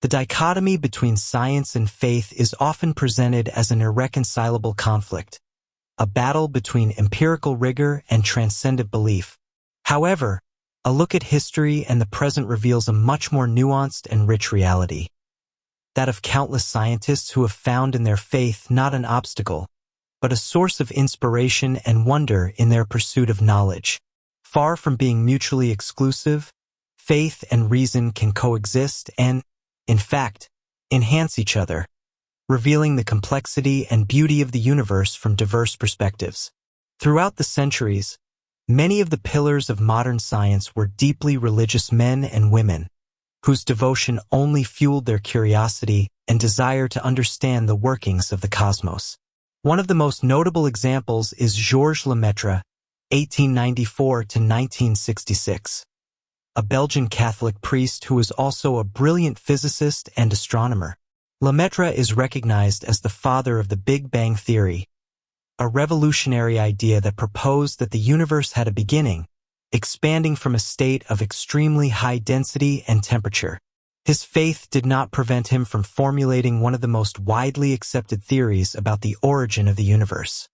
The dichotomy between science and faith is often presented as an irreconcilable conflict, a battle between empirical rigor and transcendent belief. However, a look at history and the present reveals a much more nuanced and rich reality. That of countless scientists who have found in their faith not an obstacle, but a source of inspiration and wonder in their pursuit of knowledge. Far from being mutually exclusive, faith and reason can coexist and, in fact, enhance each other, revealing the complexity and beauty of the universe from diverse perspectives. Throughout the centuries, many of the pillars of modern science were deeply religious men and women, whose devotion only fueled their curiosity and desire to understand the workings of the cosmos. One of the most notable examples is Georges Lemaître, 1894 to 1966, a Belgian Catholic priest who was also a brilliant physicist and astronomer. Lemaître is recognized as the father of the Big Bang theory, a revolutionary idea that proposed that the universe had a beginning, expanding from a state of extremely high density and temperature. His faith did not prevent him from formulating one of the most widely accepted theories about the origin of the universe.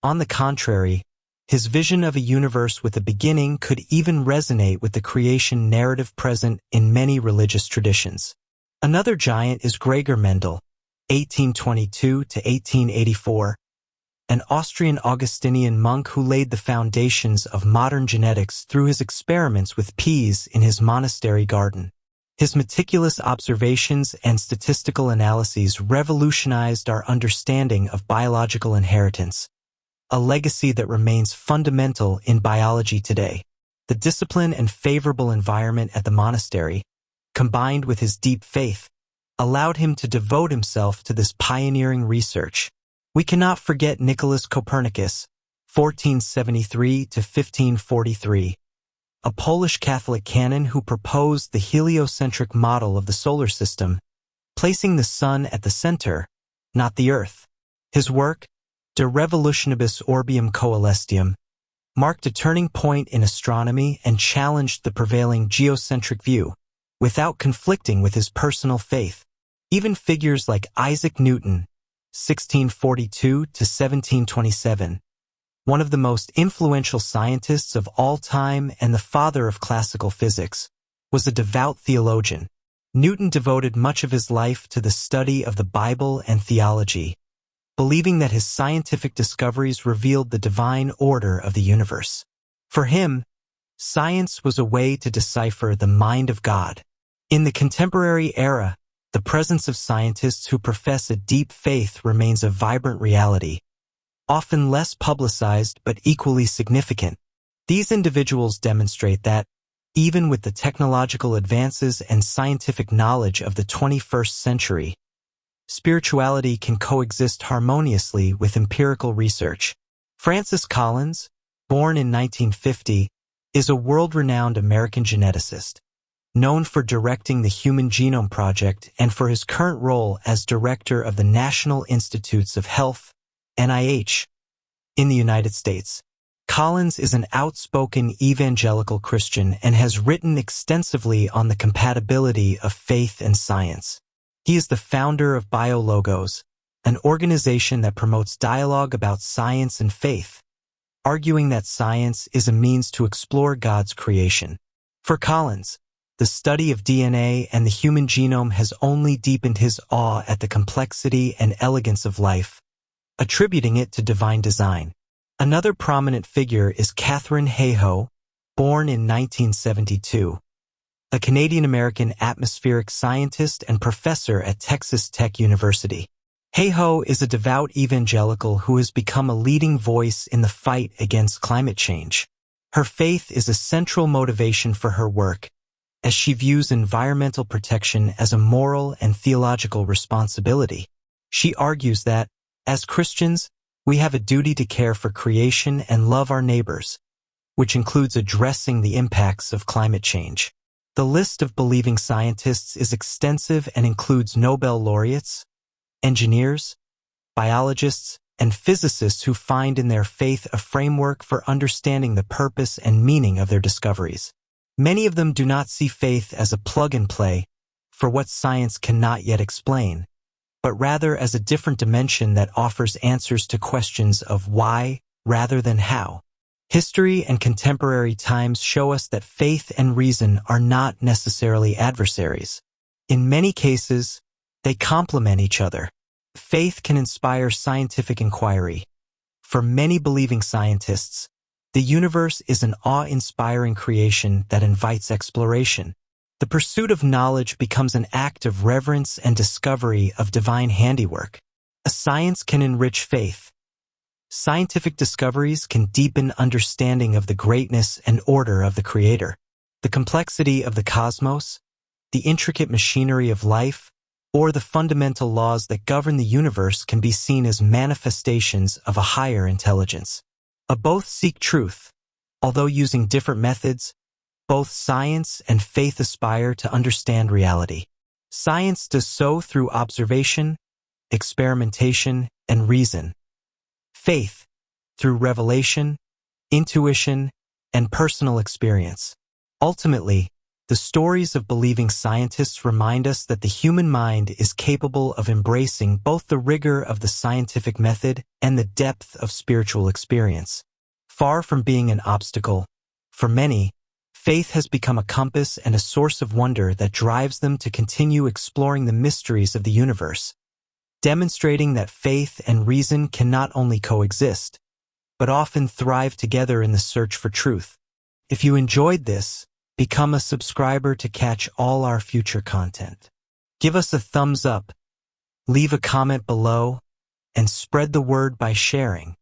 On the contrary, his vision of a universe with a beginning could even resonate with the creation narrative present in many religious traditions. Another giant is Gregor Mendel, 1822 to 1884, an Austrian Augustinian monk who laid the foundations of modern genetics through his experiments with peas in his monastery garden. His meticulous observations and statistical analyses revolutionized our understanding of biological inheritance, a legacy that remains fundamental in biology today. The discipline and favorable environment at the monastery, combined with his deep faith, allowed him to devote himself to this pioneering research. We cannot forget Nicholas Copernicus, 1473 to 1543, a Polish Catholic canon who proposed the heliocentric model of the solar system, placing the sun at the center, not the earth. His work, De Revolutionibus Orbium Coelestium, marked a turning point in astronomy and challenged the prevailing geocentric view, without conflicting with his personal faith. Even figures like Isaac Newton, 1642 to 1727, one of the most influential scientists of all time and the father of classical physics, was a devout theologian. Newton devoted much of his life to the study of the Bible and theology, believing that his scientific discoveries revealed the divine order of the universe. For him, science was a way to decipher the mind of God. In the contemporary era, the presence of scientists who profess a deep faith remains a vibrant reality, often less publicized but equally significant. These individuals demonstrate that, even with the technological advances and scientific knowledge of the 21st century, spirituality can coexist harmoniously with empirical research. Francis Collins, born in 1950, is a world-renowned American geneticist, known for directing the Human Genome Project and for his current role as director of the National Institutes of Health, NIH, in the United States. Collins is an outspoken evangelical Christian and has written extensively on the compatibility of faith and science. He is the founder of BioLogos, an organization that promotes dialogue about science and faith, arguing that science is a means to explore God's creation. For Collins, the study of DNA and the human genome has only deepened his awe at the complexity and elegance of life, attributing it to divine design. Another prominent figure is Katherine Hayhoe, born in 1972, a Canadian-American atmospheric scientist and professor at Texas Tech University. Hayhoe is a devout evangelical who has become a leading voice in the fight against climate change. Her faith is a central motivation for her work, as she views environmental protection as a moral and theological responsibility. She argues that, as Christians, we have a duty to care for creation and love our neighbors, which includes addressing the impacts of climate change. The list of believing scientists is extensive and includes Nobel laureates, engineers, biologists, and physicists who find in their faith a framework for understanding the purpose and meaning of their discoveries. Many of them do not see faith as a plug-and-play, for what science cannot yet explain, but rather as a different dimension that offers answers to questions of why rather than how. History and contemporary times show us that faith and reason are not necessarily adversaries. In many cases, they complement each other. Faith can inspire scientific inquiry. For many believing scientists, the universe is an awe-inspiring creation that invites exploration. The pursuit of knowledge becomes an act of reverence and discovery of divine handiwork. A science can enrich faith. Scientific discoveries can deepen understanding of the greatness and order of the Creator. The complexity of the cosmos, the intricate machinery of life, or the fundamental laws that govern the universe can be seen as manifestations of a higher intelligence. Both seek truth. Although using different methods, both science and faith aspire to understand reality. Science does so through observation, experimentation, and reason. Faith, through revelation, intuition, and personal experience. Ultimately, the stories of believing scientists remind us that the human mind is capable of embracing both the rigor of the scientific method and the depth of spiritual experience. Far from being an obstacle, for many, faith has become a compass and a source of wonder that drives them to continue exploring the mysteries of the universe, demonstrating that faith and reason can not only coexist, but often thrive together in the search for truth. If you enjoyed this, become a subscriber to catch all our future content. Give us a thumbs up, leave a comment below, and spread the word by sharing.